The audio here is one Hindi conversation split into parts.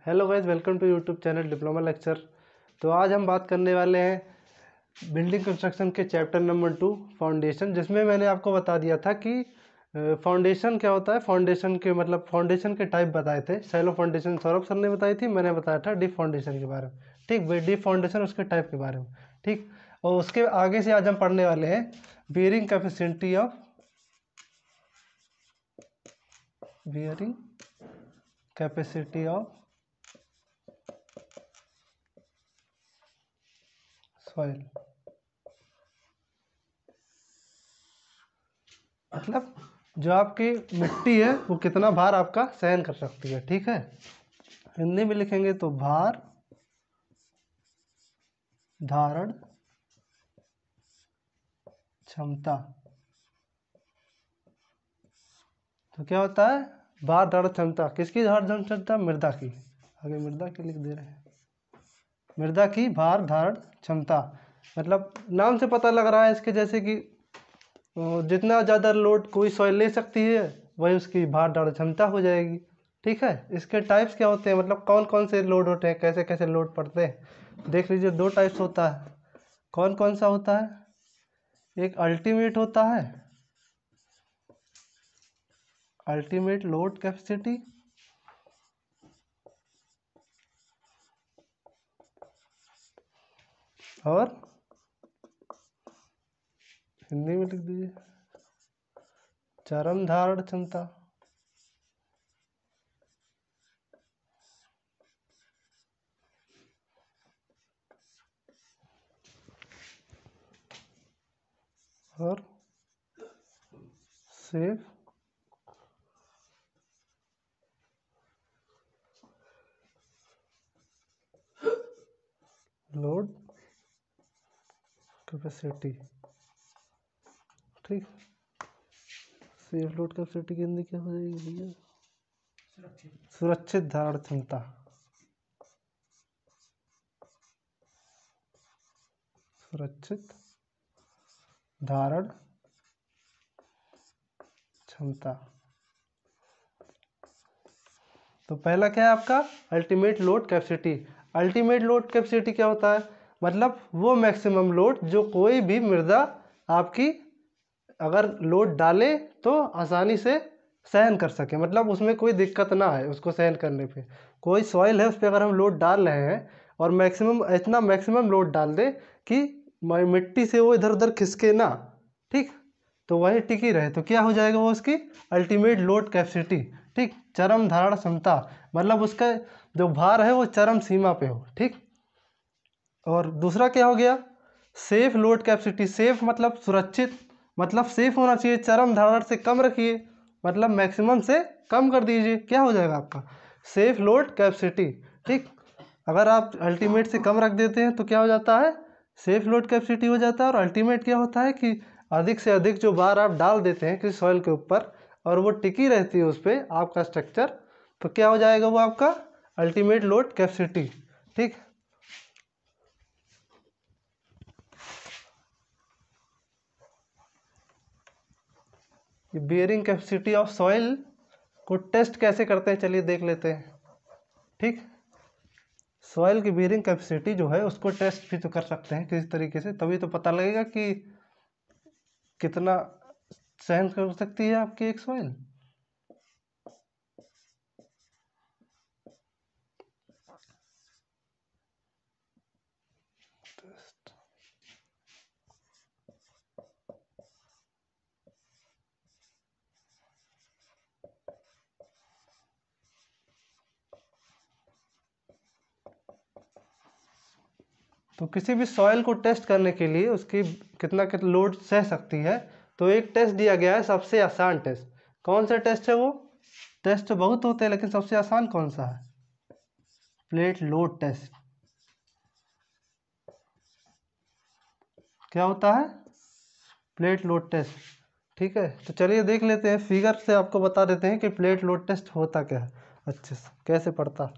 Hello guys, welcome to YouTube channel diploma lecture. तो आज हम बात करने वाले हैं बिल्डिंग कंस्ट्रक्शन के चैप्टर नंबर 2 फाउंडेशन, जिसमें मैंने आपको बता दिया था कि फाउंडेशन क्या होता है। फाउंडेशन के मतलब फाउंडेशन के टाइप बताए थे। शैलो फाउंडेशन सौरभ सर ने बताई थी, मैंने बताया था डीप फाउंडेशन के बारे में। ठीक भाई, डीप फाउंडेशन उसके टाइप के बारे में। ठीक, और उसके आगे से आज हम पढ़ने वाले हैं bearing capacity of bearing capacity of soil. मतलब जो आपकी मिट्टी है वो कितना भार आपका सहन कर सकती है। ठीक है, हिंदी में लिखेंगे तो भार धारण क्षमता। तो क्या होता है भार धारण क्षमता? किसकी धारण क्षमता? मृदा की। आगे मृदा की लिख दे रहे हैं, मृदा की भार धारण क्षमता। मतलब नाम से पता लग रहा है इसके जैसे कि जितना ज़्यादा लोड कोई सॉइल ले सकती है वही उसकी भार धारण क्षमता हो जाएगी। ठीक है, इसके टाइप्स क्या होते हैं, मतलब कौन कौन से लोड होते हैं, कैसे कैसे लोड पड़ते हैं। देख लीजिए, दो टाइप्स होता है। कौन कौन सा होता है? एक अल्टीमेट होता है, अल्टीमेट लोड कैपेसिटी, और हिंदी में लिख दीजिए चरम धारण क्षमता। और सेफ लोड कैपेसिटी। ठीक, सेफ लोड कैपेसिटी की हिंदी क्या हो जाएगी भैया? सुरक्षित धारण क्षमता। सुरक्षित धारण क्षमता। तो पहला क्या है आपका? Ultimate load capacity. Ultimate load capacity क्या होता है? मतलब वो मैक्सिमम लोड जो कोई भी मृदा आपकी अगर लोड डाले तो आसानी से सहन कर सके, मतलब उसमें कोई दिक्कत ना आए उसको सहन करने पे। कोई सॉइल है उस पर अगर हम लोड डाल रहे हैं और मैक्सिमम इतना मैक्सिमम लोड डाल दे कि मिट्टी से वो इधर उधर खिसके ना, ठीक, तो वही टिकी रहे, तो क्या हो जाएगा वो उसकी अल्टीमेट लोड कैपेसिटी। ठीक, चरम धारण क्षमता, मतलब उसका जो भार है वो चरम सीमा पे हो। ठीक, और दूसरा क्या हो गया? Safe load capacity. सेफ मतलब सुरक्षित, मतलब सेफ होना चाहिए, चरम धारण से कम रखिए, मतलब मैक्सिमम से कम कर दीजिए, क्या हो जाएगा आपका सेफ लोड कैपेसिटी। ठीक, अगर आप अल्टीमेट से कम रख देते हैं तो क्या हो जाता है? सेफ लोड कैपेसिटी हो जाता है। और अल्टीमेट क्या होता है कि अधिक से अधिक जो बार आप डाल देते हैं किसी सॉइल के ऊपर और वो टिकी रहती है उस पर आपका स्ट्रक्चर, तो क्या हो जाएगा वो आपका अल्टीमेट लोड कैपेसिटी। ठीक, ये बियरिंग कैपेसिटी ऑफ सॉइल को टेस्ट कैसे करते हैं, चलिए देख लेते हैं। ठीक, सॉइल की बियरिंग कैपेसिटी जो है उसको टेस्ट भी तो कर सकते हैं किसी तरीके से, तभी तो पता लगेगा कि कितना सहन कर सकती है आपकी एक सॉइल। तो किसी भी सॉइल को टेस्ट करने के लिए उसकी कितना कितना लोड सह सकती है, तो एक टेस्ट दिया गया है, सबसे आसान टेस्ट। कौन सा टेस्ट है वो? टेस्ट तो बहुत होते हैं लेकिन सबसे आसान कौन सा है? Plate load test. क्या होता है? Plate load test. ठीक है, तो चलिए देख लेते हैं, फिगर से आपको बता देते हैं कि प्लेट लोड टेस्ट होता क्या है अच्छे से, कैसे पड़ता।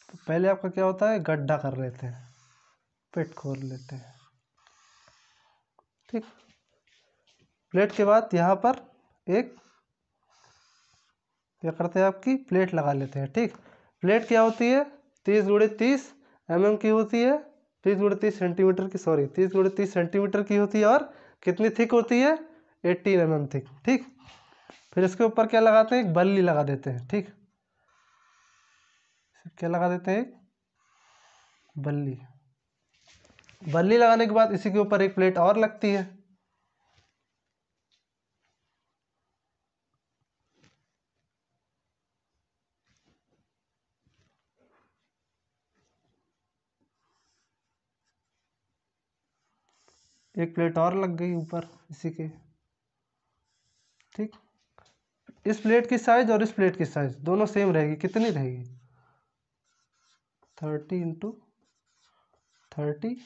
तो पहले आपका क्या होता है, गड्ढा कर लेते हैं, पिट खोद लेते हैं। ठीक। प्लेट के बाद यहाँ पर एक क्या करते हैं, आपकी प्लेट लगा लेते हैं। ठीक। प्लेट क्या होती है, 30x30 mm की होती है, 30x30 सेंटीमीटर की, सॉरी 30x30 सेंटीमीटर की होती है। और कितनी थिक होती है, 18 mm थिक। ठीक। फिर इसके ऊपर क्या लगाते हैं, एक बल्ली लगा देते हैं। ठीक। क्या लगा देते हैं, एक बल्ली। बल्ली लगाने के बाद इसी के ऊपर एक प्लेट और लगती है। एक प्लेट और लग गई ऊपर इसी के। ठीक। इस प्लेट की साइज और इस प्लेट की साइज दोनों सेम रहेगी। कितनी रहेगी, 30x30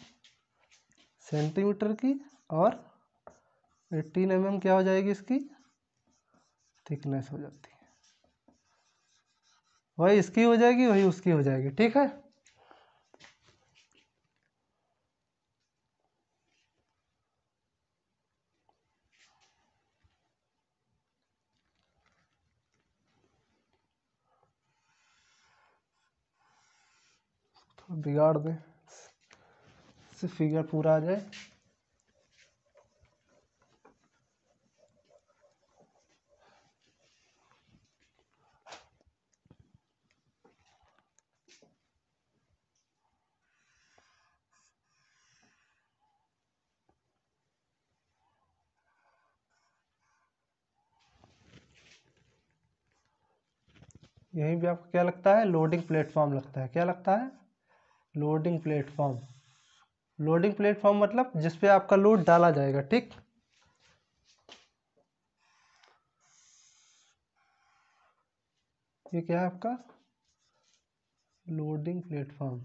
सेंटीमीटर की, और 18 mm क्या हो जाएगी, इसकी थिकनेस हो जाती है। वही इसकी हो जाएगी, वही उसकी हो जाएगी। ठीक है। तो बिगाड़ दें, इससे फिगर पूरा आ जाए। यहीं भी आपको क्या लगता है, लोडिंग प्लेटफॉर्म लगता है। क्या लगता है, लोडिंग प्लेटफॉर्म। लोडिंग प्लेटफॉर्म मतलब जिस पे आपका लोड डाला जाएगा। ठीक। ये क्या है आपका, लोडिंग प्लेटफॉर्म।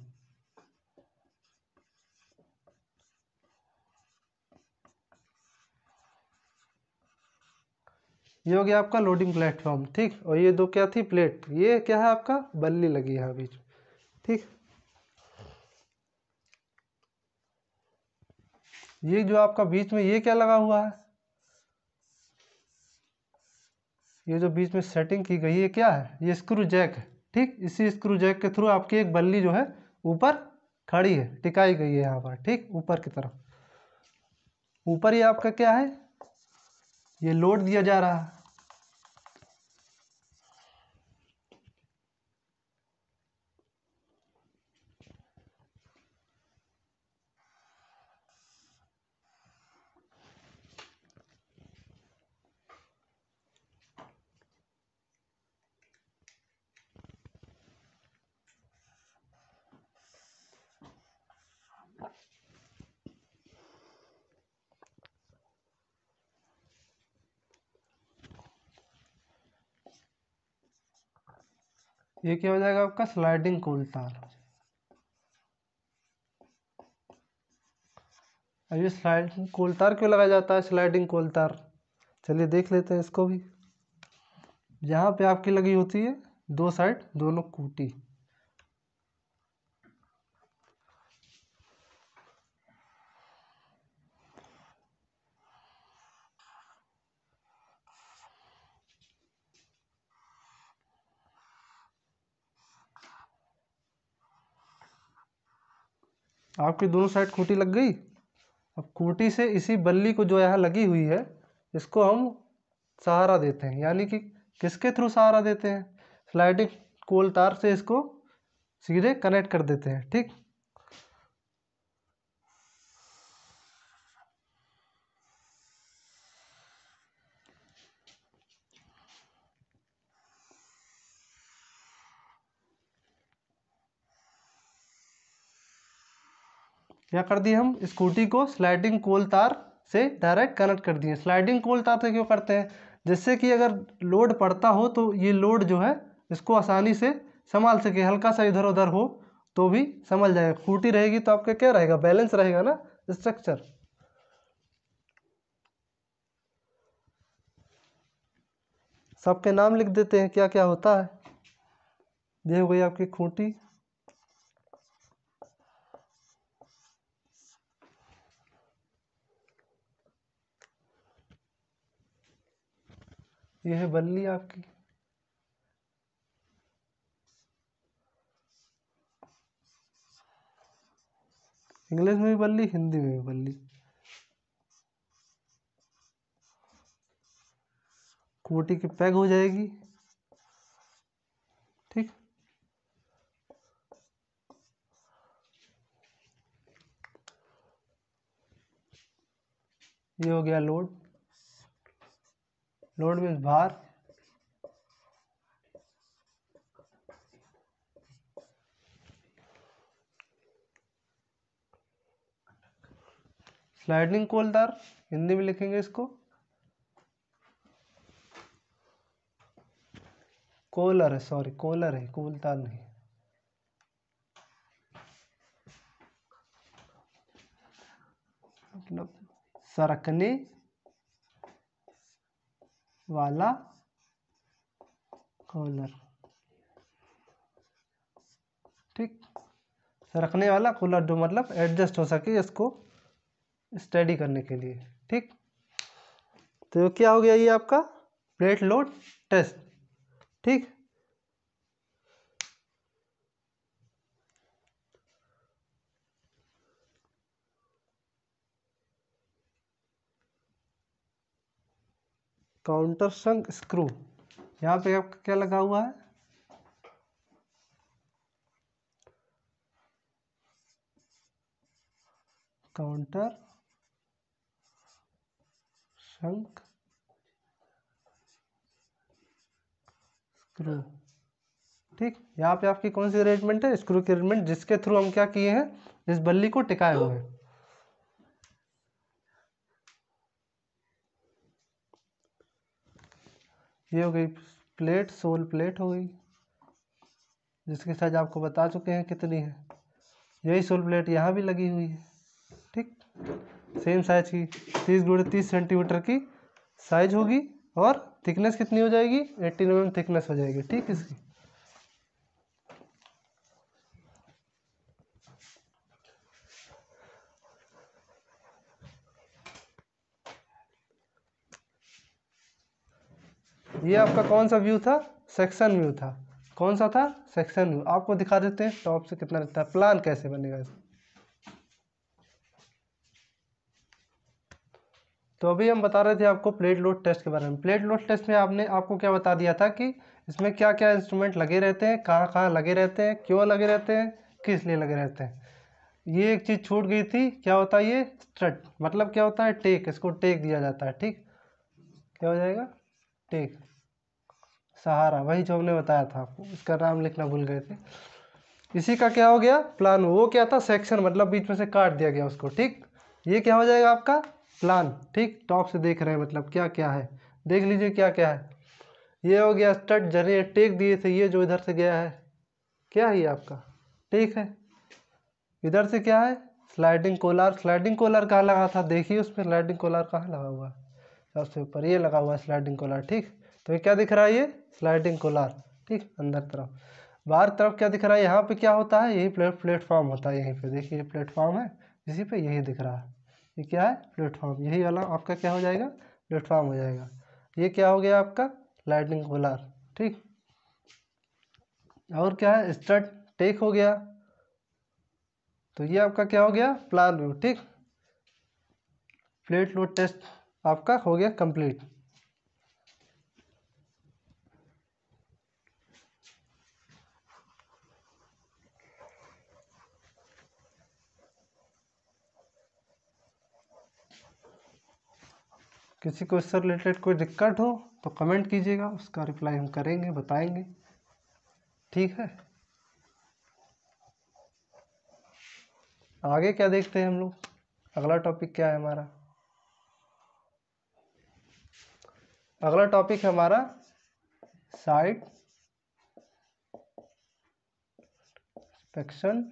ये हो गया आपका लोडिंग प्लेटफॉर्म। ठीक। और ये दो क्या थी, प्लेट। ये क्या है आपका, बल्ली लगी है बीच में। ठीक। ये जो आपका बीच में ये क्या लगा हुआ है, ये जो बीच में सेटिंग की गई है, क्या है, ये स्क्रू जैक है। ठीक। इसी स्क्रू जैक के थ्रू आपकी एक बल्ली जो है ऊपर खड़ी है, टिकाई गई है यहाँ पर। ठीक। ऊपर की तरफ, ऊपर ये आपका क्या है, ये लोड दिया जा रहा है। ये क्या हो जाएगा आपका, स्लाइडिंग कोल तार। अब ये स्लाइडिंग कोल तार क्यों लगाया जाता है, स्लाइडिंग कोल तार, चलिए देख लेते हैं इसको भी। यहाँ पे आपकी लगी होती है दो साइड, दोनों कूटी। आपकी दोनों साइड खूंटी लग गई। अब खूंटी से इसी बल्ली को जो यहाँ लगी हुई है, इसको हम सहारा देते हैं। यानी कि किसके थ्रू सहारा देते हैं, स्लाइडिंग कोल तार से इसको सीधे कनेक्ट कर देते हैं। ठीक। क्या कर दिए, हम स्कूटी को स्लाइडिंग कोल तार से डायरेक्ट कनेक्ट कर दिए। स्लाइडिंग कोल तार से क्यों करते हैं, जिससे कि अगर लोड पड़ता हो तो ये लोड जो है इसको आसानी से संभाल सके। हल्का सा इधर उधर हो तो भी संभल जाएगा। स्कूटी रहेगी तो आपका क्या रहेगा, बैलेंस रहेगा ना स्ट्रक्चर। सबके नाम लिख देते हैं क्या क्या होता है। ये हो गई आपकी खूंटी। ये है बल्ली आपकी। इंग्लिश में भी बल्ली, हिंदी में भी बल्ली। कोटी की पैग हो जाएगी, ठीक। ये हो गया लोड। लोड मीन्स भार। स्लाइडिंग कोलदार, हिंदी में लिखेंगे इसको कोलर है, सॉरी कोलर है, कोलदार नहीं। मतलब सरकने वाला कूलर, ठीक। सरकने वाला कूलर जो मतलब एडजस्ट हो सके इसको स्टडी करने के लिए, ठीक। तो क्या हो गया ये आपका प्लेट लोड टेस्ट, ठीक। काउंटर संक स्क्रू, यहाँ पे आपका क्या लगा हुआ है, काउंटर संक स्क्रू, ठीक। यहाँ पे आपकी कौन सी अरेंजमेंट है, स्क्रू की अरेंजमेंट, जिसके थ्रू हम क्या किए हैं, इस बल्ली को टिकाए हुए हैं। ये हो गई प्लेट, सोल प्लेट हो गई, जिसकी साइज आपको बता चुके हैं कितनी है। यही सोल प्लेट यहाँ भी लगी हुई है, ठीक। सेम साइज की 30 × 30 सेंटीमीटर की साइज होगी, और थिकनेस कितनी हो जाएगी, 18 mm थिकनेस हो जाएगी, ठीक। इसकी ये आपका कौन सा व्यू था, सेक्शन व्यू था। कौन सा था, सेक्शन व्यू। आपको दिखा देते हैं टॉप से कितना रहता है, प्लान कैसे बनेगा इसका। तो अभी हम बता रहे थे आपको प्लेट लोड टेस्ट के बारे में। प्लेट लोड टेस्ट में आपने आपको क्या बता दिया था कि इसमें क्या क्या इंस्ट्रूमेंट लगे रहते हैं, कहाँ कहाँ लगे रहते हैं, क्यों लगे रहते हैं, किस लिए लगे रहते हैं। ये एक चीज़ छूट गई थी, क्या होता है ये स्ट्रट, मतलब क्या होता है टेक, इसको टेक दिया जाता है, ठीक। क्या हो जाएगा, टेक, सहारा, वही जो हमने बताया था आपको, इसका नाम लिखना भूल गए थे। इसी का क्या हो गया, प्लान। वो क्या था, सेक्शन, मतलब बीच में से काट दिया गया उसको, ठीक। ये क्या हो जाएगा आपका प्लान, ठीक। टॉप से देख रहे हैं मतलब क्या क्या है, देख लीजिए क्या क्या है। ये हो गया स्टड, जरिए टेक दिए थे, ये जो इधर से गया है क्या है, ये आपका टेक है। इधर से क्या है, स्लाइडिंग कोलार। स्लाइडिंग कोलार कहाँ लगा था, देखिए उसमें स्लाइडिंग कोलार कहाँ लगा हुआ है, सबसे ऊपर ये लगा हुआ है स्लाइडिंग कोलार, ठीक। तो ये क्या दिख रहा है, ये स्लाइडिंग कोलार, ठीक। अंदर तरफ, बाहर तरफ क्या दिख रहा है, यहाँ पे क्या होता है, यही प्लेटफॉर्म होता है, यहीं पे देखिए ये प्लेटफॉर्म है, इसी पे यही दिख रहा है, ये क्या है, प्लेटफॉर्म। यही वाला आपका क्या हो जाएगा, प्लेटफॉर्म हो जाएगा। ये क्या हो गया आपका स्लाइडिंग कोलार, ठीक। और क्या है, स्टड टेक हो गया। तो ये आपका क्या हो गया, प्लान व्यू, ठीक। प्लेट लोड टेस्ट आपका हो गया कंप्लीट। किसी को इससे रिलेटेड कोई दिक्कत हो तो कमेंट कीजिएगा, उसका रिप्लाई हम करेंगे, बताएंगे, ठीक है। आगे क्या देखते हैं हम लोग, अगला टॉपिक क्या है हमारा। अगला टॉपिक है हमारा site inspection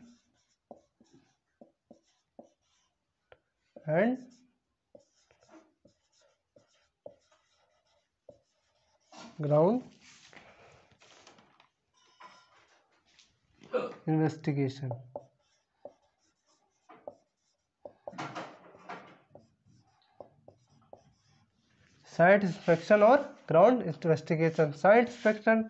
and ground investigation. Site inspection और ground investigation. Site inspection,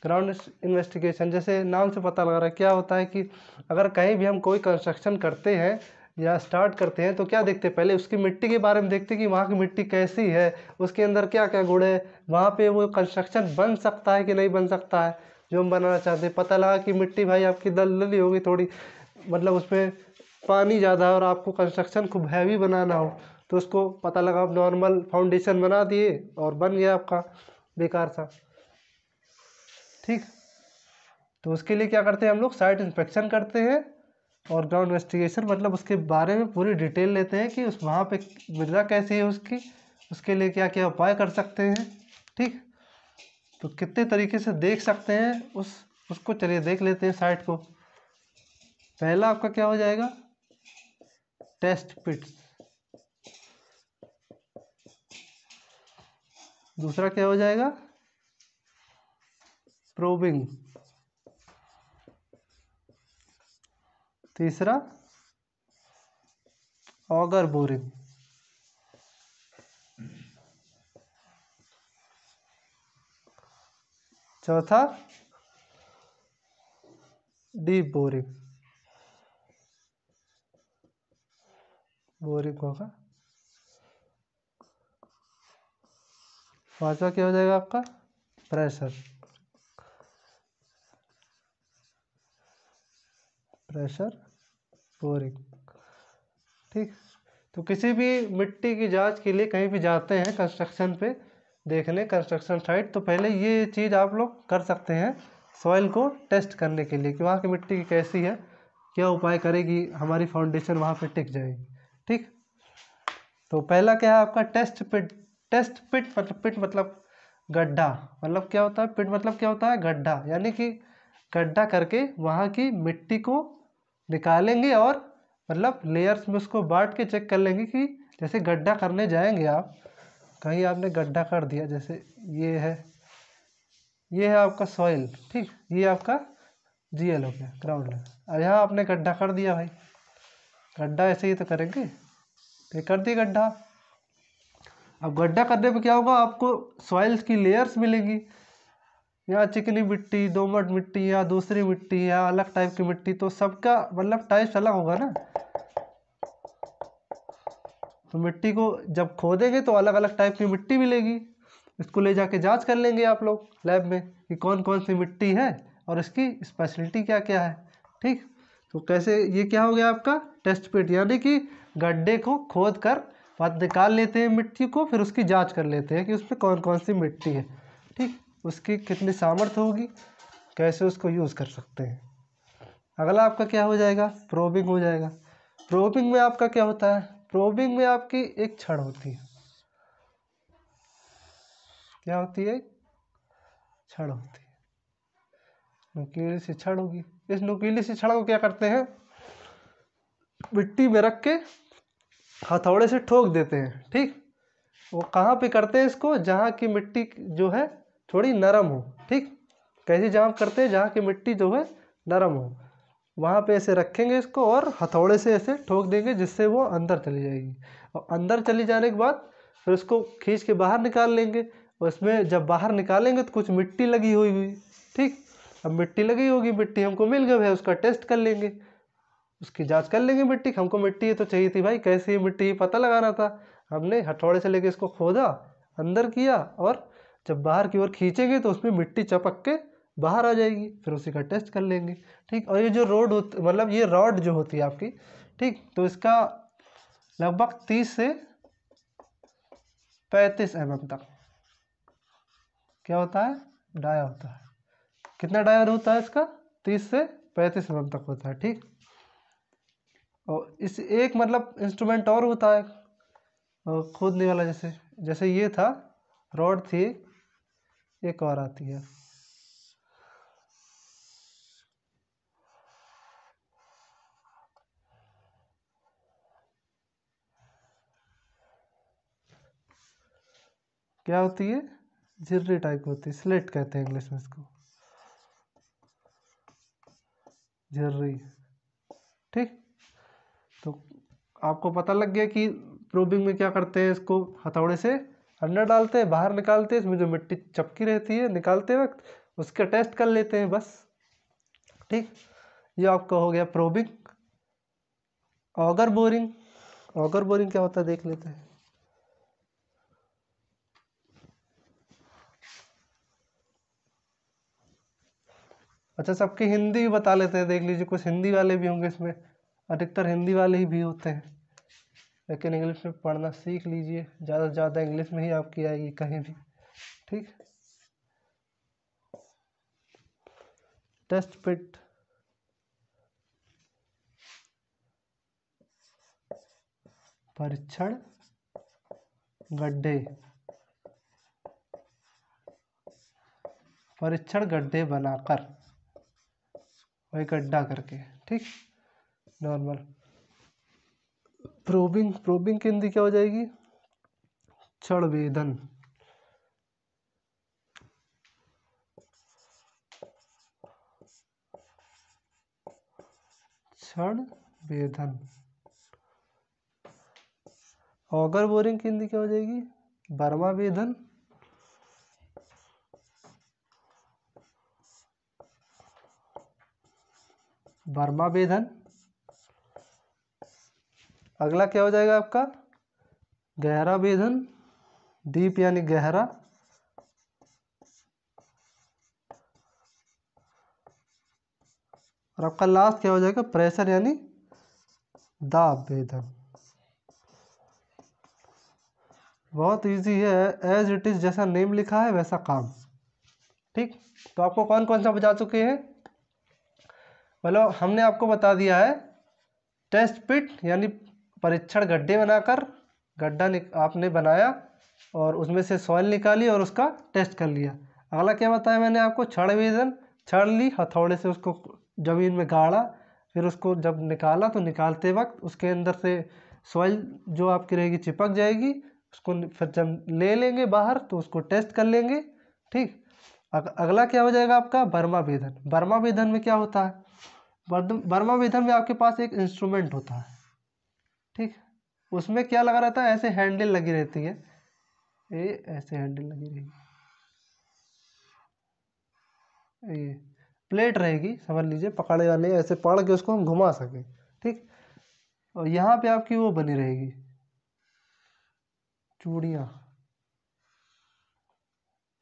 ground investigation, जैसे नाम से पता लग रहा है क्या होता है कि अगर कहीं भी हम कोई कंस्ट्रक्शन करते हैं या स्टार्ट करते हैं तो क्या देखते हैं, पहले उसकी मिट्टी के बारे में देखते हैं कि वहाँ की मिट्टी कैसी है, उसके अंदर क्या क्या गुण है, वहाँ पे वो कंस्ट्रक्शन बन सकता है कि नहीं बन सकता है जो हम बनाना चाहते हैं। पता लगा कि मिट्टी भाई आपकी दलदली होगी थोड़ी, मतलब उसमें पानी ज़्यादा है और आपको कंस्ट्रक्शन खूब हैवी बनाना हो, तो उसको पता लगा आप नॉर्मल फाउंडेशन बना दिए और बन गया आपका बेकार सा। ठीक, तो उसके लिए क्या करते हैं हम लोग, साइट इंस्पेक्शन करते हैं और ग्राउंड इन्वेस्टिगेशन, मतलब उसके बारे में पूरी डिटेल लेते हैं कि उस वहाँ पे मृदा कैसी है उसकी, उसके लिए क्या क्या उपाय कर सकते हैं। ठीक, तो कितने तरीके से देख सकते हैं उसको चलिए देख लेते हैं साइट को। पहला आपका क्या हो जाएगा, टेस्ट पिट्स। दूसरा क्या हो जाएगा, प्रोबिंग। तीसरा ऑगर बोरिंग। चौथा डीप बोरिंग। बोरिंग होगा। पांचवा क्या हो जाएगा आपका, प्रेशर। Pressure boring. ठीक, तो किसी भी मिट्टी की जांच के लिए कहीं भी जाते हैं कंस्ट्रक्शन पे देखने, कंस्ट्रक्शन साइट, तो पहले ये चीज़ आप लोग कर सकते हैं सॉइल को टेस्ट करने के लिए कि वहाँ की मिट्टी की कैसी है, क्या उपाय करेगी हमारी फाउंडेशन वहाँ पे टिक जाएगी। ठीक, तो पहला क्या है आपका, टेस्ट पिट। टेस्ट पिट मतलब, पिट मतलब गड्ढा, मतलब क्या होता है, पिट मतलब क्या होता है, गड्ढा, यानी कि गड्ढा करके वहाँ की मिट्टी को निकालेंगे और मतलब लेयर्स में उसको बांट के चेक कर लेंगे कि जैसे गड्ढा करने जाएंगे आप, कहीं आपने गड्ढा कर दिया, जैसे ये है आपका सॉइल। ठीक, ये आपका जीएल हो गया, ग्राउंड लेवल। और यहाँ आपने गड्ढा कर दिया भाई, गड्ढा ऐसे ही तो करेंगे, तो कर दिए गड्ढा। अब गड्ढा करने पे क्या होगा, आपको सॉइल्स की लेयर्स मिलेंगी, या चिकनी मिट्टी, दोमट मिट्टी, या दूसरी मिट्टी, या अलग टाइप की मिट्टी, तो सबका मतलब टाइप्स अलग होगा ना। तो मिट्टी को जब खोदेंगे तो अलग अलग टाइप की मिट्टी मिलेगी, इसको ले जाके जांच कर लेंगे आप लोग लैब में कि कौन कौन सी मिट्टी है और इसकी स्पेशलिटी क्या क्या है। ठीक, तो कैसे, ये क्या हो गया आपका टेस्ट पिट, यानी कि गड्ढे को खोद कर बाद निकाल लेते हैं मिट्टी को, फिर उसकी जांच कर लेते हैं कि उसमें कौन कौन सी मिट्टी है। ठीक, उसकी कितनी सामर्थ्य होगी, कैसे उसको यूज़ कर सकते हैं। अगला आपका क्या हो जाएगा, प्रोबिंग हो जाएगा। प्रोबिंग में आपका क्या होता है, प्रोबिंग में आपकी एक छड़ होती है, क्या होती है, छड़ होती है, नुकीली सी छड़ होगी। इस नुकीली सी छड़ को क्या करते हैं, मिट्टी में रख के हथौड़े से ठोक देते हैं। ठीक, वो कहाँ पे करते हैं इसको, जहाँ की मिट्टी जो है थोड़ी नरम हो। ठीक, कैसी जहाँ करते हैं, जहाँ की मिट्टी जो है नरम हो, वहाँ पे ऐसे रखेंगे इसको और हथौड़े से ऐसे ठोक देंगे जिससे वो अंदर चली जाएगी, और अंदर चली जाने के बाद फिर उसको खींच के बाहर निकाल लेंगे। और इसमें जब बाहर निकालेंगे तो कुछ मिट्टी लगी हुई। ठीक, अब मिट्टी लगी होगी, मिट्टी हमको मिल गई है, उसका टेस्ट कर लेंगे, उसकी जांच कर लेंगे मिट्टी, हमको मिट्टी तो चाहिए थी भाई, कैसी मिट्टी पता लगाना था, हमने हथौड़े से लेके इसको खोदा, अंदर किया, और जब बाहर की ओर खींचेंगे तो उसमें मिट्टी चपक के बाहर आ जाएगी, फिर उसी का टेस्ट कर लेंगे। ठीक, और ये जो रोड होती, मतलब ये रॉड जो होती है आपकी, ठीक, तो इसका लगभग 30 से 35 mm तक क्या होता है, डाया होता है। कितना डायर होता है इसका, 30 से 35 mm तक होता है। ठीक, और इस एक मतलब इंस्ट्रूमेंट और होता है खोदने वाला, जैसे जैसे ये था, रॉड थी, एक और आती है, क्या होती है, झिर्री टाइप होती है, स्लेट कहते हैं इंग्लिश में इसको, झिर्री। ठीक, तो आपको पता लग गया कि प्रोबिंग में क्या करते हैं, इसको हथौड़े से अंदर डालते हैं, बाहर निकालते हैं, इसमें जो मिट्टी चपकी रहती है निकालते वक्त उसके टेस्ट कर लेते हैं बस। ठीक, ये आपका हो गया probing. Auger boring, auger boring क्या होता है देख लेते हैं। अच्छा, सबकी हिंदी भी बता लेते हैं, देख लीजिए कुछ हिंदी वाले भी होंगे इसमें, अधिकतर हिंदी वाले ही भी होते हैं, लेकिन इंग्लिश में पढ़ना सीख लीजिए, ज़्यादा से ज़्यादा इंग्लिश में ही आपकी आएगी कहीं भी। ठीक, टेस्ट पिट, परीक्षण गड्ढे, परीक्षण गड्ढे बनाकर, वही गड्ढा करके। ठीक, नॉर्मल। प्रोबिंग, प्रोबिंग की हिंदी क्या हो जाएगी, क्षणवेदन, क्षणवेदन। ऑगर बोरिंग की हिंदी क्या हो जाएगी, बर्मा वेधन, बर्मा वेधन। अगला क्या हो जाएगा आपका, गहरा वेधन, डीप यानी गहरा, और आपका लास्ट क्या हो जाएगा, प्रेशर यानी दाब वेधन। बहुत इजी है, एज इट इज, जैसा नेम लिखा है वैसा काम। ठीक, तो आपको कौन कौन सा बता चुके हैं, मतलब हमने आपको बता दिया है टेस्ट पिट यानी परीक्षण गड्ढे बनाकर, गड्ढा आपने बनाया और उसमें से सॉइल निकाली और उसका टेस्ट कर लिया। अगला क्या बताया मैंने आपको, क्षणवेदन, क्षण ली, हथौड़े से उसको ज़मीन में गाड़ा, फिर उसको जब निकाला तो निकालते वक्त उसके अंदर से सॉइल जो आपकी रहेगी चिपक जाएगी, उसको फिर जब ले लेंगे बाहर तो उसको टेस्ट कर लेंगे। ठीक, अगला क्या हो जाएगा आपका, बर्मा वेधन। बर्मा वेधन में क्या होता है, बर्मा वेधन में आपके पास एक इंस्ट्रूमेंट होता है। ठीक, उसमें क्या लगा रहता है, ऐसे हैंडल लगी रहती है, ये ऐसे हैंडल लगी रहेगी, ये प्लेट रहेगी समझ लीजिए, पकड़े वाले ऐसे पकड़ के उसको हम घुमा सकें। ठीक, और यहाँ पे आपकी वो बनी रहेगी चूड़ियाँ,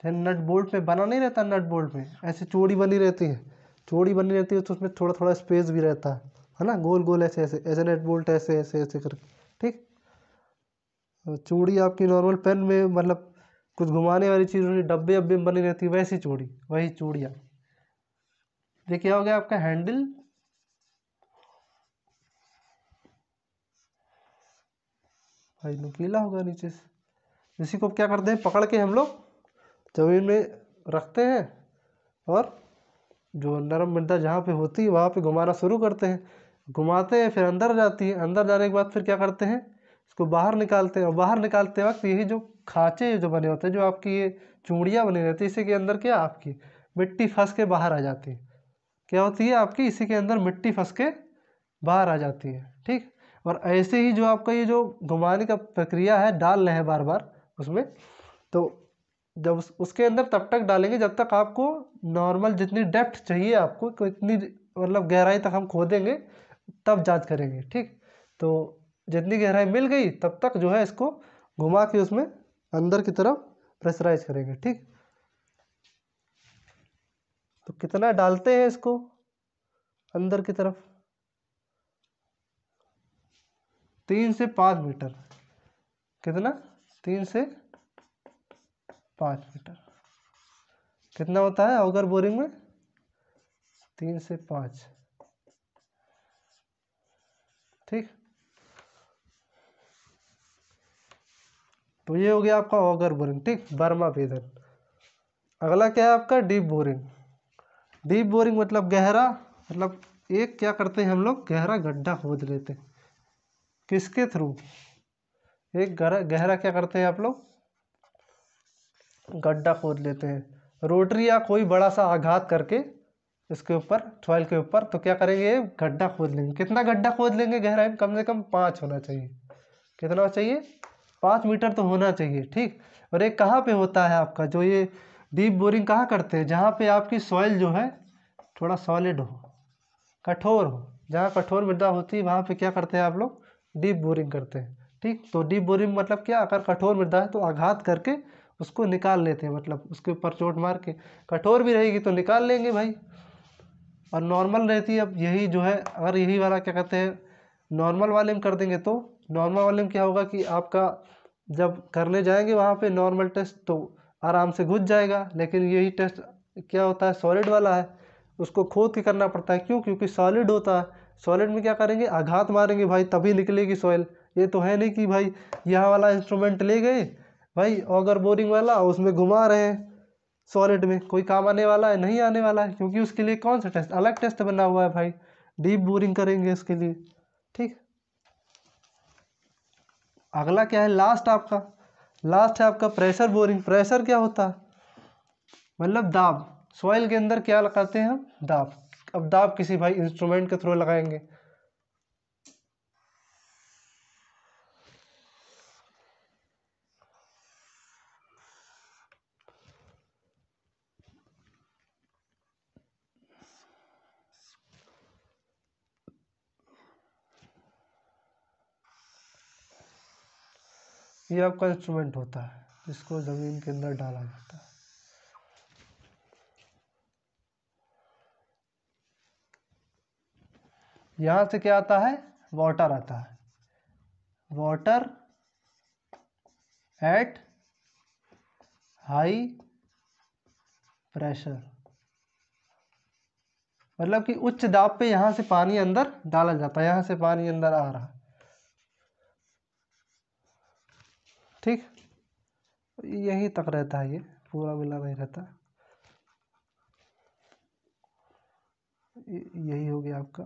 नट बोल्ट में बना नहीं रहता, नट बोल्ट में ऐसे चूड़ी बनी रहती है, चूड़ी बनी रहती है तो उसमें थोड़ा थोड़ा स्पेस भी रहता है ना, गोल गोल ऐसे ऐसे ऐसे नट बोल्ट ऐसे ऐसे ऐसे करके। ठीक, चूड़ी आपकी नॉर्मल पेन में मतलब कुछ घुमाने वाली चीज़ डब्बे अब्बे में बनी रहती है, वैसी चूड़ी, वही चूड़ियाँ। ये क्या हो गया आपका हैंडल, भाई नुकीला होगा नीचे से। इसी को क्या करते हैं, पकड़ के हम लोग जमीन में रखते हैं और जो नरम मृदा जहाँ पे होती है वहाँ पे घुमाना शुरू करते हैं, घुमाते हैं, फिर अंदर जाती है, अंदर जाने के बाद फिर क्या करते हैं, इसको बाहर निकालते हैं, और बाहर निकालते वक्त यही जो खाँचे जो बने होते हैं, जो आपकी ये चूड़ियाँ बनी रहती है, इसी के अंदर क्या आपकी मिट्टी फंस के बाहर आ जाती है, क्या होती है आपकी, इसी के अंदर मिट्टी फंस के बाहर आ जाती है। ठीक, और ऐसे ही जो आपका ये जो घुमाने का प्रक्रिया है, डाल रहे हैं बार बार उसमें, तो जब उसके अंदर तब तक डालेंगे जब तक आपको नॉर्मल जितनी डेप्थ चाहिए आपको, कितनी मतलब गहराई तक हम खोदेंगे तब जांच करेंगे। ठीक, तो जितनी गहराई मिल गई तब तक जो है इसको घुमा के उसमें अंदर की तरफ प्रेशराइज करेंगे। ठीक, तो कितना डालते हैं इसको अंदर की तरफ, 3 से 5 मीटर, कितना, 3 से 5 मीटर कितना होता है ऑगर बोरिंग में, 3 से 5। ठीक, तो ये हो गया आपका ऑगर बोरिंग। ठीक, बर्मा वेधन। अगला क्या है आपका डीप बोरिंग। डीप बोरिंग मतलब गहरा, मतलब एक क्या करते हैं हम लोग, गहरा गड्ढा खोद लेते हैं, किसके थ्रू, एक गहरा गहरा क्या करते हैं आप लोग, गड्ढा खोद लेते हैं, रोटरी या कोई बड़ा सा आघात करके इसके ऊपर, सॉइल के ऊपर, तो क्या करेंगे, गड्ढा खोद लेंगे। कितना गड्ढा खोद लेंगे, गहराई कम से कम 5 होना चाहिए, कितना चाहिए, 5 मीटर तो होना चाहिए, ठीक। और एक कहाँ पे होता है आपका, जो ये डीप बोरिंग कहाँ करते हैं, जहाँ पे आपकी सॉइल जो है थोड़ा सॉलिड हो, कठोर हो, जहाँ कठोर मृदा होती है वहाँ पे क्या करते हैं आप लोग, डीप बोरिंग करते हैं, ठीक। तो डीप बोरिंग मतलब क्या, अगर कठोर मृदा है तो आघात करके उसको निकाल लेते हैं, मतलब उसके ऊपर चोट मार के। कठोर भी रहेगी तो निकाल लेंगे भाई, और नॉर्मल रहती है। अब यही जो है, अगर यही वाला क्या कहते हैं नॉर्मल वाले में कर देंगे, तो नॉर्मल वाले में क्या होगा कि आपका जब करने जाएंगे वहाँ पे नॉर्मल टेस्ट तो आराम से घुस जाएगा, लेकिन यही टेस्ट क्या होता है सॉलिड वाला है, उसको खोद के करना पड़ता है। क्यों? क्योंकि सॉलिड होता है। सॉलिड में क्या करेंगे, आघात मारेंगे भाई, तभी निकलेगी सॉइल। ये तो है नहीं कि भाई यहाँ वाला इंस्ट्रूमेंट ले गए भाई ऑगर बोरिंग वाला, उसमें घुमा रहे हैं, सॉलिड में कोई काम आने वाला है, नहीं आने वाला है। क्योंकि उसके लिए कौन सा टेस्ट, अलग टेस्ट बना हुआ है भाई, डीप बोरिंग करेंगे उसके लिए, ठीक। अगला क्या है, लास्ट आपका, लास्ट है आपका प्रेशर बोरिंग। प्रेशर क्या होता है, मतलब दाब। सॉइल के अंदर क्या लगाते हैं हम, दाब। अब दाब किसी भाई इंस्ट्रूमेंट के थ्रू लगाएंगे। ये आपका इंस्ट्रूमेंट होता है जिसको ज़मीन के अंदर डाला जाता है। यहाँ से क्या आता है, वाटर आता है, वाटर एट हाई प्रेशर, मतलब कि उच्च दाब पे यहाँ से पानी अंदर डाला जाता है, यहाँ से पानी अंदर आ रहा है, ठीक। यहीं तक रहता है, ये पूरा मिला नहीं रहता। यही हो गया आपका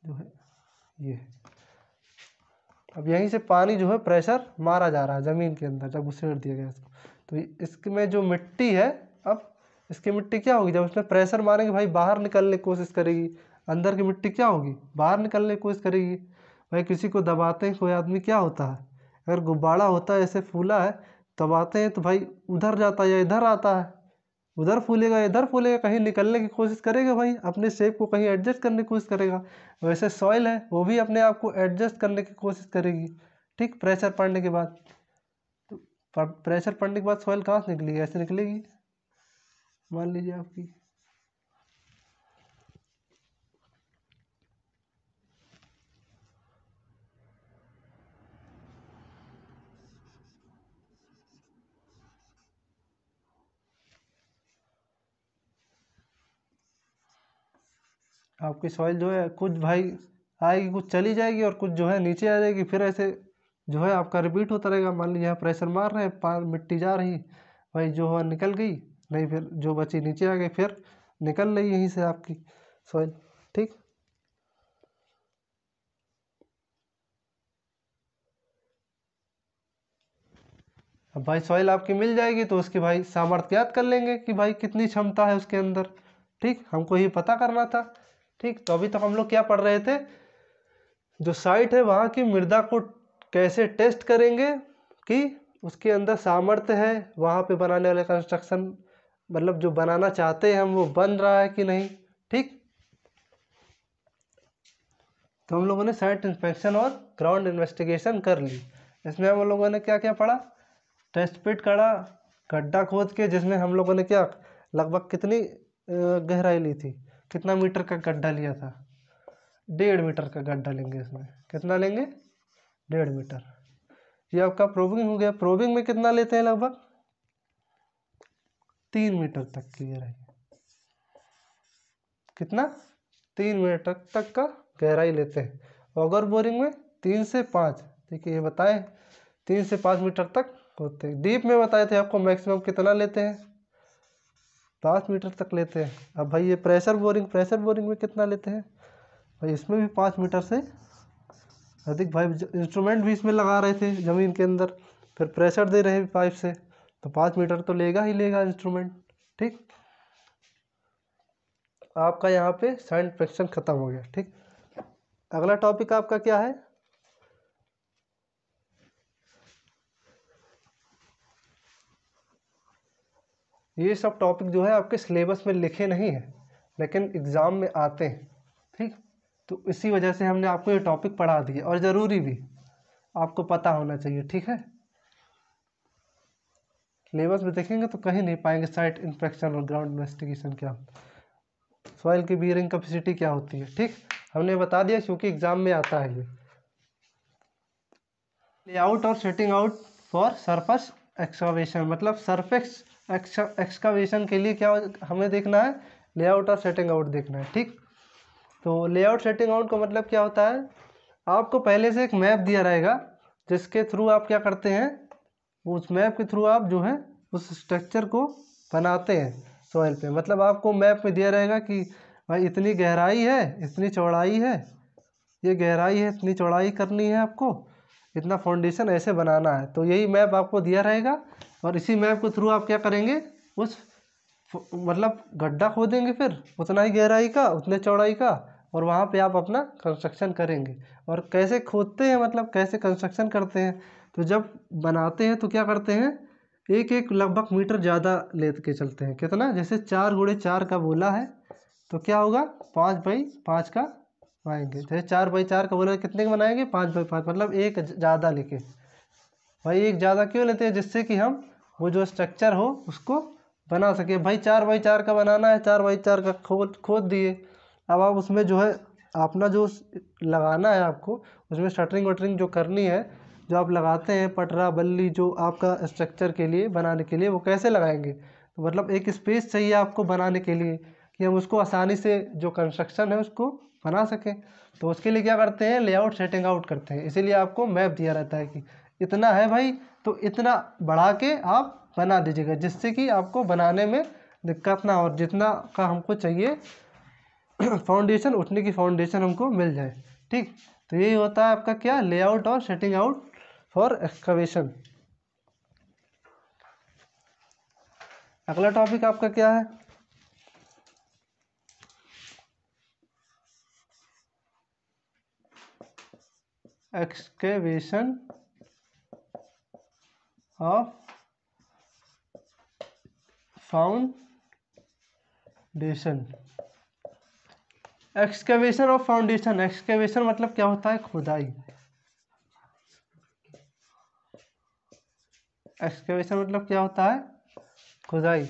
जो है ये। अब यहीं से पानी जो है प्रेशर मारा जा रहा है ज़मीन के अंदर, जब उसेड़ दिया गया इसको, तो इसमें जो मिट्टी है, अब इसकी मिट्टी क्या होगी, जब उसमें प्रेशर मारेंगे भाई बाहर निकलने की कोशिश करेगी। अंदर की मिट्टी क्या होगी, बाहर निकलने की कोशिश करेगी। भाई किसी को दबाते हैं कोई आदमी, क्या होता है, अगर गुब्बारा होता है ऐसे फूला है, दबाते हैं तो भाई उधर जाता है या इधर आता है, उधर फूलेगा इधर फूलेगा, कहीं निकलने की कोशिश करेगा भाई, अपने शेप को कहीं एडजस्ट करने की कोशिश करेगा। वैसे सॉइल है वो भी अपने आप को एडजस्ट करने की कोशिश करेगी, ठीक। प्रेशर पड़ने के बाद, तो प्रेशर पड़ने के बाद सॉइल कहाँ से निकलेगी, ऐसे निकलेगी, मान लीजिए आपकी। आपकी सॉइल जो है कुछ भाई आएगी, कुछ चली जाएगी, और कुछ जो है नीचे आ जाएगी, फिर ऐसे जो है आपका रिपीट होता रहेगा। मान लीजिए यहाँ प्रेशर मार रहे हैं, मिट्टी जा रही भाई, जो हुआ निकल गई, नहीं फिर जो बची नीचे आ गई, फिर निकल रही यहीं से आपकी सॉइल, ठीक। अब भाई सॉइल आपकी मिल जाएगी तो उसकी भाई सामर्थ्य याद कर लेंगे कि भाई कितनी क्षमता है उसके अंदर, ठीक। हमको ये पता करना था, ठीक। तो अभी तक हम लोग क्या पढ़ रहे थे, जो साइट है वहाँ की मृदा को कैसे टेस्ट करेंगे कि उसके अंदर सामर्थ्य है, वहाँ पे बनाने वाले कंस्ट्रक्शन, मतलब जो बनाना चाहते हैं हम वो बन रहा है कि नहीं, ठीक। तो हम लोगों ने साइट इंस्पेक्शन और ग्राउंड इन्वेस्टिगेशन कर ली। इसमें हम लोगों ने क्या क्या पढ़ा, टेस्ट पिट करा, गड्ढा खोद के, जिसमें हम लोगों ने क्या लगभग कितनी गहराई ली थी, कितना मीटर का गड्ढा लिया था, 1.5 मीटर का गड्ढा लेंगे इसमें, कितना लेंगे, 1.5 मीटर। ये आपका प्रोबिंग हो गया। प्रोबिंग में कितना लेते हैं, लगभग 3 मीटर तक की गहराई, कितना 3 मीटर तक का गहराई लेते हैं। ऑगर बोरिंग में 3 से 5, देखिए ये बताएं 3 से 5 मीटर तक होते हैं। डीप में बताए थे आपको मैक्सिमम कितना लेते हैं, 5 मीटर तक लेते हैं। अब भाई ये प्रेशर बोरिंग, प्रेशर बोरिंग में कितना लेते हैं भाई, इसमें भी 5 मीटर से अधिक। भाई इंस्ट्रूमेंट भी इसमें लगा रहे थे ज़मीन के अंदर, फिर प्रेशर दे रहे हैं पाइप से, तो 5 मीटर तो लेगा ही लेगा इंस्ट्रूमेंट, ठीक। आपका यहाँ पे साइंस फ्रैक्शन खत्म हो गया, ठीक। अगला टॉपिक आपका क्या है, ये सब टॉपिक जो है आपके सिलेबस में लिखे नहीं हैं, लेकिन एग्ज़ाम में आते हैं। ठीक, तो इसी वजह से हमने आपको ये टॉपिक पढ़ा दिए, और ज़रूरी भी आपको पता होना चाहिए। ठीक है, सिलेबस में देखेंगे तो कहीं नहीं पाएंगे साइट इंस्पेक्शन और ग्राउंड इन्वेस्टिगेशन क्या, सॉइल की बियरिंग कैपेसिटी क्या होती है। ठीक, हमने बता दिया क्योंकि एग्जाम में आता है ये। लेआउट और setting out for surface excavation, मतलब सरफेस एक्सकावेशन के लिए क्या हमें देखना है, लेआउट और सेटिंग आउट देखना है। ठीक, तो लेआउट सेटिंग आउट का मतलब क्या होता है, आपको पहले से एक मैप दिया रहेगा जिसके थ्रू आप क्या करते हैं, उस मैप के थ्रू आप जो है उस स्ट्रक्चर को बनाते हैं सॉइल पे। मतलब आपको मैप में दिया रहेगा कि भाई इतनी गहराई है, इतनी चौड़ाई है, ये गहराई है, इतनी चौड़ाई करनी है आपको, इतना फाउंडेशन ऐसे बनाना है। तो यही मैप आपको दिया रहेगा, और इसी मैप के थ्रू आप क्या करेंगे, उस मतलब गड्ढा खोदेंगे फिर उतना ही गहराई का, उतने चौड़ाई का, और वहाँ पे आप अपना कंस्ट्रक्शन करेंगे। और कैसे खोदते हैं, मतलब कैसे कंस्ट्रक्शन करते हैं, तो जब बनाते हैं तो क्या करते हैं, एक एक लगभग मीटर ज़्यादा ले के चलते हैं। कितना, जैसे 4x4 का बोला है तो क्या होगा, 5x5 का बनाएंगे। जैसे 4x4 का बोला कितने का बनाएंगे, 5x5, मतलब एक ज़्यादा लेके। भाई एक ज़्यादा क्यों लेते हैं, जिससे कि हम वो जो स्ट्रक्चर हो उसको बना सके। भाई 4x4 का बनाना है, 4x4 का खोद खोद दिए। अब आप उसमें जो है अपना जो लगाना है आपको, उसमें शटरिंग वटरिंग जो करनी है, जो आप लगाते हैं पटरा बल्ली जो आपका स्ट्रक्चर के लिए बनाने के लिए, वो कैसे लगाएंगे। तो मतलब एक स्पेस चाहिए आपको बनाने के लिए कि हम उसको आसानी से जो कंस्ट्रक्शन है उसको बना सकें। तो उसके लिए क्या करते हैं, लेआउट सेटिंग आउट करते हैं। इसीलिए आपको मैप दिया रहता है कि इतना है भाई, तो इतना बढ़ा के आप बना दीजिएगा, जिससे कि आपको बनाने में दिक्कत ना हो, और जितना का हमको चाहिए फाउंडेशन, उतने की फाउंडेशन हमको मिल जाए। ठीक, तो यही होता है आपका क्या, लेआउट और सेटिंग आउट फॉर एक्सकवेशन। अगला टॉपिक आपका क्या है, excavation of foundation. Excavation of foundation, excavation मतलब क्या होता है, खुदाई। एक्सकेवेशन मतलब क्या होता है, खुदाई।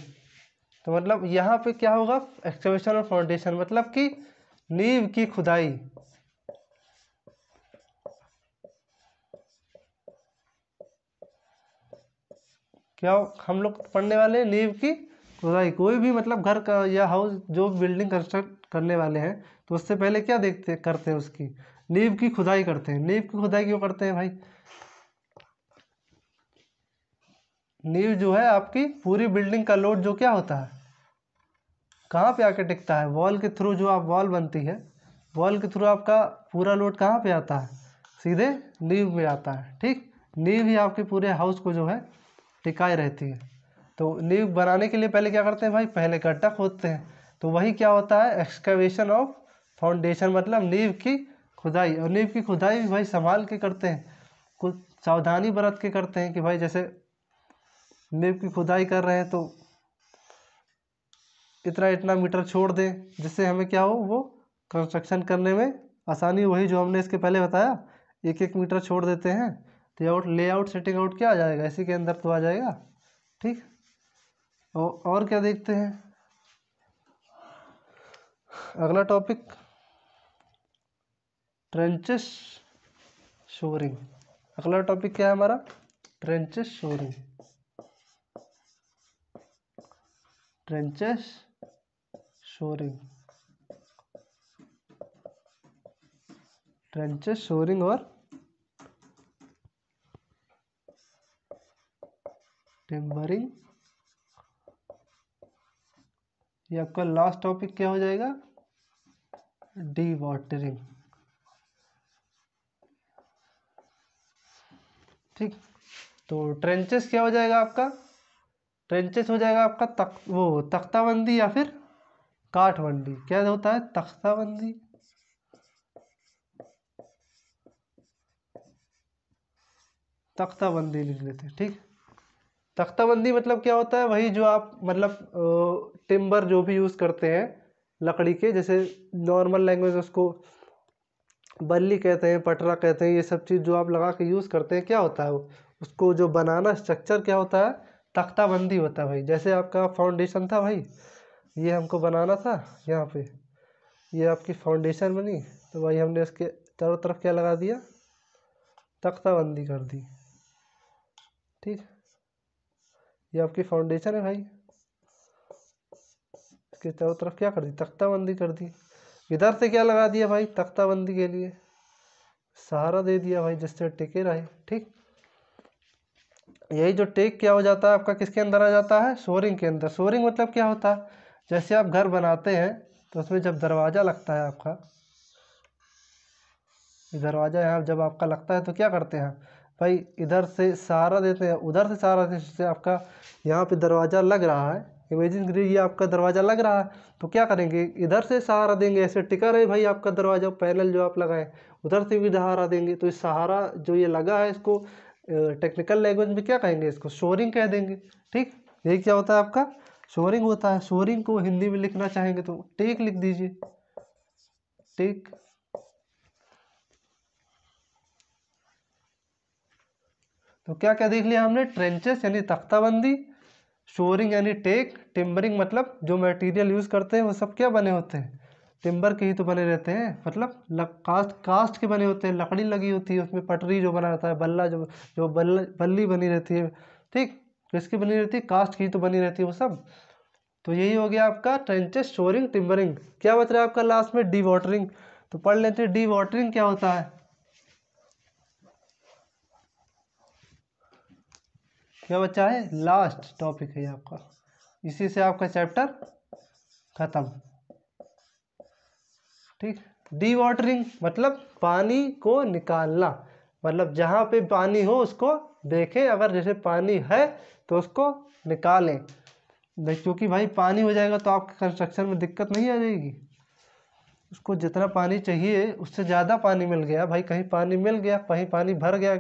तो मतलब यहाँ पे क्या होगा, एक्सकेवेशन ऑफ फाउंडेशन मतलब कि नींव की खुदाई। क्या हम लोग पढ़ने वाले हैं, नींव की खुदाई। कोई भी मतलब घर का या हाउस जो बिल्डिंग कंस्ट्रक्ट करने वाले हैं, तो उससे पहले क्या देखते करते हैं, उसकी नींव की खुदाई करते हैं। नींव की खुदाई क्यों करते हैं भाई, नींव जो है आपकी पूरी बिल्डिंग का लोड जो क्या होता है, कहाँ पे आके टिकता है, वॉल के थ्रू। जो आप वॉल बनती है, वॉल के थ्रू आपका पूरा लोड कहाँ पे आता है, सीधे नींव में आता है। ठीक, नींव ही आपके पूरे हाउस को जो है टिकाए रहती है। तो नींव बनाने के लिए पहले क्या करते हैं भाई, पहले गड्ढा खोदते हैं। तो वही क्या होता है, एक्सकवेशन ऑफ फाउंडेशन, मतलब नींव की खुदाई। और नींव की खुदाई भी भाई संभाल के करते हैं, कुछ सावधानी बरत के करते हैं कि भाई जैसे नींव की खुदाई कर रहे हैं तो इतना इतना मीटर छोड़ दें, जिससे हमें क्या हो, वो कंस्ट्रक्शन करने में आसानी। वही जो हमने इसके पहले बताया, एक एक मीटर छोड़ देते हैं तो लेआउट सेटिंग आउट क्या आ जाएगा, इसी के अंदर तो आ जाएगा। ठीक, और क्या देखते हैं, अगला टॉपिक ट्रेंचेस शोरिंग। अगला टॉपिक क्या है हमारा, trenches shoring. Trenches shoring, trenches shoring और टिम्बरिंग। ये आपका लास्ट टॉपिक क्या हो जाएगा, डी वाटरिंग। ठीक, तो ट्रेंचेस क्या हो जाएगा आपका, ट्रेंचेस हो जाएगा आपका वो तख्ताबंदी या फिर काठबंदी। क्या होता है, तख्ताबंदी, तख्ताबंदी लिख लेते हैं। ठीक, तख्ताबंदी मतलब क्या होता है, वही जो आप मतलब टिम्बर जो भी यूज़ करते हैं लकड़ी के, जैसे नॉर्मल लैंग्वेज उसको बल्ली कहते हैं, पटरा कहते हैं, ये सब चीज़ जो आप लगा के यूज़ करते हैं, क्या होता है वो, उसको जो बनाना स्ट्रक्चर क्या होता है, तख्ताबंदी होता है भाई। जैसे आपका फाउंडेशन था भाई, ये हमको बनाना था यहाँ पे, ये आपकी फाउंडेशन बनी, तो भाई हमने इसके चारों तरफ क्या लगा दिया, तख्ताबंदी कर दी। ठीक, ये आपकी फाउंडेशन है भाई, इसके चारों तरफ क्या कर दी, तख्ताबंदी कर दी। इधर से क्या लगा दिया भाई, तख्ताबंदी के लिए सहारा दे दिया भाई, जिससे टिके रहे। ठीक, यही जो टेक क्या हो जाता है आपका, किसके अंदर आ जाता है, शोरिंग के अंदर। शोरिंग मतलब क्या होता है, जैसे आप घर बनाते हैं तो उसमें जब दरवाज़ा लगता है आपका, दरवाज़ा यहाँ जब आपका लगता है तो क्या करते हैं भाई, इधर से सहारा देते हैं, उधर से सहारा देते हैं, जैसे आपका यहाँ पे दरवाज़ा लग रहा है, इमेजिन करिए ये आपका दरवाज़ा लग रहा है, तो क्या करेंगे, इधर से सहारा देंगे, ऐसे टिका रहे भाई आपका दरवाज़ा, पैनल जो आप लगाएं, उधर से भी सहारा देंगे, तो इस सहारा जो ये लगा है इसको टेक्निकल लैंग्वेज में क्या कहेंगे, इसको शोरिंग कह देंगे। ठीक, यही क्या होता है आपका, शोरिंग होता है। शोरिंग को हिंदी में लिखना चाहेंगे तो टेक लिख दीजिए, टेक। तो क्या क्या देख लिया हमने, ट्रेंचेस यानी तख्ताबंदी, शोरिंग यानी टेक, टिम्बरिंग मतलब जो मटेरियल यूज़ करते हैं वो सब क्या बने होते हैं, टिम्बर के ही तो बने रहते हैं, मतलब कास्ट के बने होते हैं, लकड़ी लगी होती है उसमें, पटरी जो बना रहता है, बल्ला जो बल्ली बनी रहती है। ठीक, किसकी बनी रहती है, कास्ट की तो बनी रहती है वो सब। तो यही हो गया आपका ट्रेंचेस, शोरिंग, टिम्बरिंग। क्या बच रहा है आपका लास्ट में, डी वाटरिंग। तो पढ़ लेते हैं डी वाटरिंग क्या होता है। क्या बच्चा है, लास्ट टॉपिक है आपका, इसी से आपका चैप्टर खत्म। ठीक, डी वाटरिंग मतलब पानी को निकालना, मतलब जहाँ पे पानी हो उसको देखें, अगर जैसे पानी है तो उसको निकालें, क्योंकि भाई पानी हो जाएगा तो आपके कंस्ट्रक्शन में दिक्कत नहीं आ जाएगी। उसको जितना पानी चाहिए उससे ज़्यादा पानी मिल गया भाई, कहीं पानी मिल गया, कहीं पानी भर गया,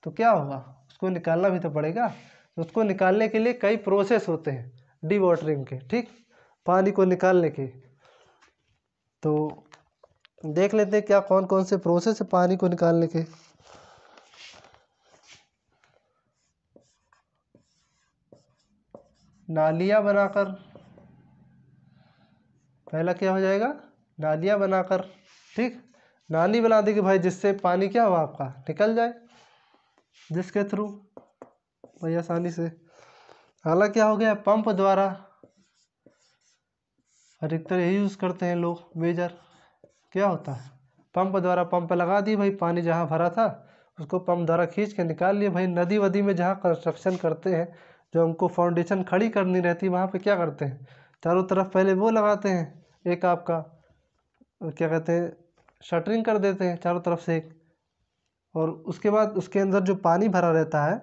तो क्या होगा, उसको निकालना भी तो पड़ेगा। तो उसको निकालने के लिए कई प्रोसेस होते हैं डी वाटरिंग के। ठीक, पानी को निकालने के, तो देख लेते हैं क्या कौन कौन से प्रोसेस है पानी को निकालने के। नालियाँ बनाकर, पहला क्या हो जाएगा, नालियाँ बनाकर। ठीक, नाली बना देगी भाई, जिससे पानी क्या हुआ आपका निकल जाए, जिसके थ्रू भाई आसानी से। हालांकि क्या हो गया, पंप द्वारा, अधिकतर यही यूज़ करते हैं लोग, मेजर क्या होता है, पंप द्वारा, पंप लगा दी भाई, पानी जहाँ भरा था उसको पंप द्वारा खींच के निकाल लिए भाई। नदी वदी में जहाँ कंस्ट्रक्शन करते हैं, जो हमको फाउंडेशन खड़ी करनी रहती है, वहाँ पे क्या करते हैं, चारों तरफ पहले वो लगाते हैं, एक आपका क्या कहते हैं, शटरिंग कर देते हैं चारों तरफ से एक, और उसके बाद उसके अंदर जो पानी भरा रहता है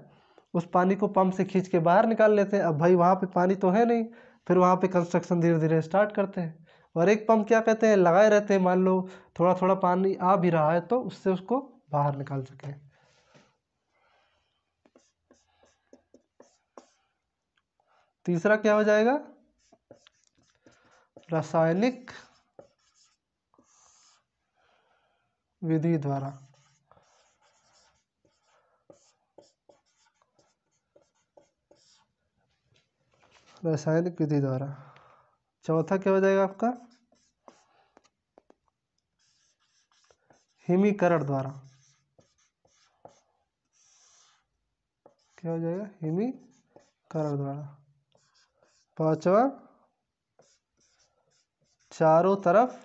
उस पानी को पंप से खींच के बाहर निकाल लेते हैं। अब भाई वहाँ पे पानी तो है नहीं, फिर वहाँ पे कंस्ट्रक्शन धीरे धीरे स्टार्ट करते हैं, और एक पंप क्या कहते हैं, लगाए रहते हैं, मान लो थोड़ा थोड़ा पानी आ भी रहा है तो उससे उसको बाहर निकाल सकें। तीसरा क्या हो जाएगा, रासायनिक विधि द्वारा, रासायनिक विधि द्वारा। चौथा क्या हो जाएगा आपका, हिमीकरण द्वारा, क्या हो जाएगा, हिमीकरण द्वारा। पांचवा, चारों तरफ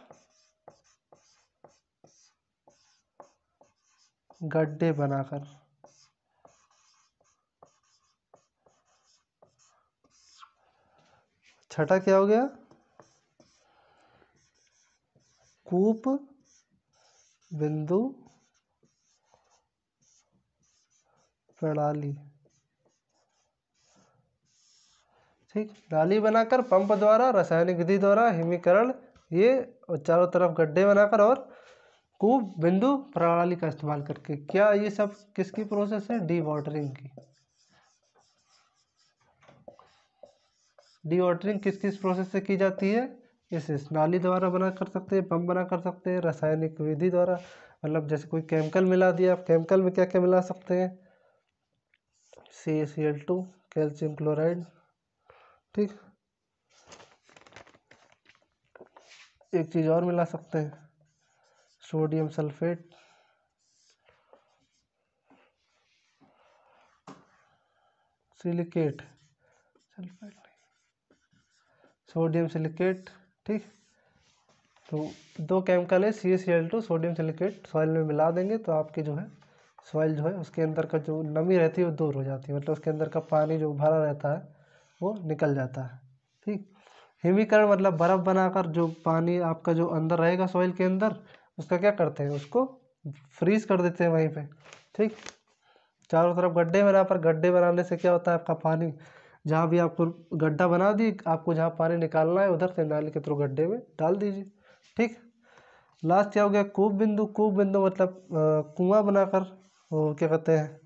गड्ढे बनाकर। छठा क्या हो गया, कूप बिंदु प्रणाली। ठीक, नाली बनाकर, पंप द्वारा, रासायनिक विधि द्वारा, हिमीकरण, ये, और चारों तरफ गड्ढे बनाकर, और कूप बिंदु प्रणाली का इस्तेमाल करके। क्या ये सब किसकी प्रोसेस है, डी वाटरिंग की। डी वाटरिंग किस किस प्रोसेस से की जाती है? इस नाली द्वारा बना कर सकते हैं, पंप बना कर सकते हैं, रासायनिक विधि द्वारा, मतलब जैसे कोई केमिकल मिला दिया, आप केमिकल में क्या क्या मिला सकते हैं? CaCl2, कैल्शियम क्लोराइड, ठीक। एक चीज़ और मिला सकते हैं, सोडियम सल्फेट, सिलिकेट, सल्फेट नहीं, सोडियम सिलिकेट, ठीक। तो दो केमिकल है CaCl2, सोडियम सिलिकेट, सॉइल में मिला देंगे तो आपकी जो है सॉइल जो है उसके अंदर का जो नमी रहती है वो दूर हो जाती है, मतलब उसके अंदर का पानी जो भरा रहता है वो निकल जाता है, ठीक। हिमीकरण मतलब बर्फ़ बनाकर जो पानी आपका जो अंदर रहेगा सॉइल के अंदर, उसका क्या करते हैं, उसको फ्रीज कर देते हैं वहीं पे, ठीक। चारों तरफ गड्ढे बना, पर गड्ढे बनाने से क्या होता है, आपका पानी जहाँ भी आपको गड्ढा बना दी, आपको जहाँ पानी निकालना है उधर से नाली के थ्रू गड्ढे में डाल दीजिए, ठीक। लास्ट क्या हो गया, कूप बिंदु। कूप बिंदु मतलब कुआं बनाकर, वो क्या कहते हैं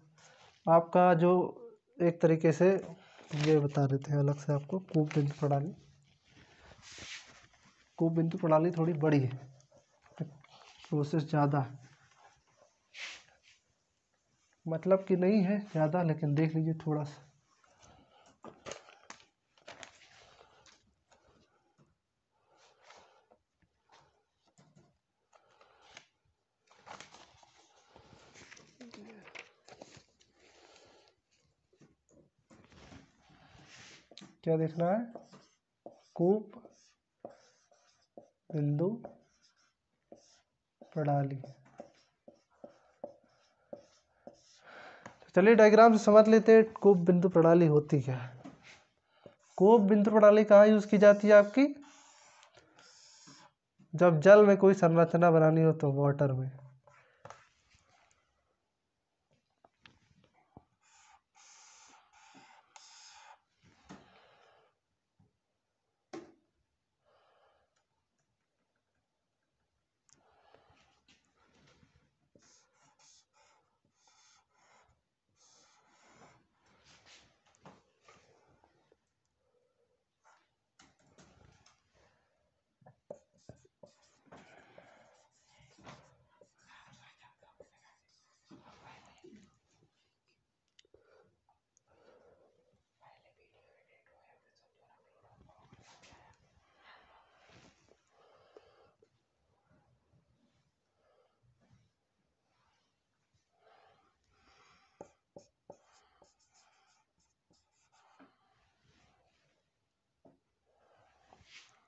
आपका जो एक तरीके से ये बता देते हैं अलग से आपको, कूप बिंदु प्रणाली। कूप बिंदु प्रणाली थोड़ी बड़ी है, प्रोसेस ज़्यादा है, मतलब कि नहीं है ज़्यादा, लेकिन देख लीजिए थोड़ा सा। क्या देखना है, कूप बिंदु प्रणाली। चलिए डायग्राम से समझ लेते हैं कूप बिंदु प्रणाली होती क्या है। कूप बिंदु प्रणाली कहाँ यूज की जाती है आपकी, जब जल में कोई संरचना बनानी हो तो वाटर में।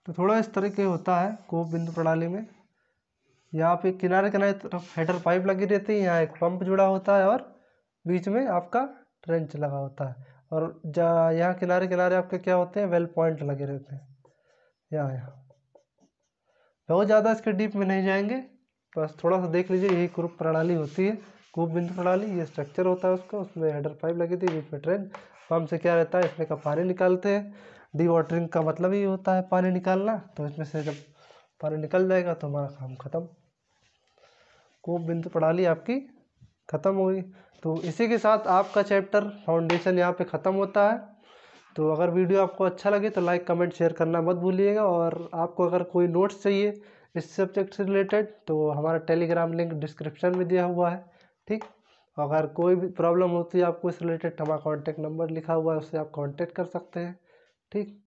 तो थोड़ा इस तरह के होता है कूप बिंदु प्रणाली में। यहाँ पे किनारे किनारे तरफ हेडर पाइप लगी रहती है, यहाँ एक पंप जुड़ा होता है और बीच में आपका ट्रेंच लगा होता है, और यहाँ किनारे किनारे आपके क्या होते हैं, वेल पॉइंट लगे रहते हैं। यहाँ बहुत ज़्यादा इसके डीप में नहीं जाएंगे, बस थोड़ा सा देख लीजिए, यही कूप प्रणाली होती है, कूप बिंदु प्रणाली। ये स्ट्रक्चर होता है उसका, उसमें हेडर पाइप लगी थी, बीच में ट्रेन, पंप से क्या रहता है, इसमें का पानी निकालते हैं। डी वाटरिंग का मतलब ही होता है पानी निकालना, तो इसमें से जब पानी निकल जाएगा तो हमारा काम खत्म, कूप बिंदु प्रणाली आपकी खत्म हो गई। तो इसी के साथ आपका चैप्टर फाउंडेशन यहाँ पे ख़त्म होता है। तो अगर वीडियो आपको अच्छा लगे तो लाइक कमेंट शेयर करना मत भूलिएगा, और आपको अगर कोई नोट्स चाहिए इस सब्जेक्ट से रिलेटेड तो हमारा टेलीग्राम लिंक डिस्क्रिप्शन में दिया हुआ है, ठीक। अगर कोई भी प्रॉब्लम होती है आपको इस रिलेटेड, हमारा कॉन्टैक्ट नंबर लिखा हुआ है, उससे आप कॉन्टैक्ट कर सकते हैं, ठीक।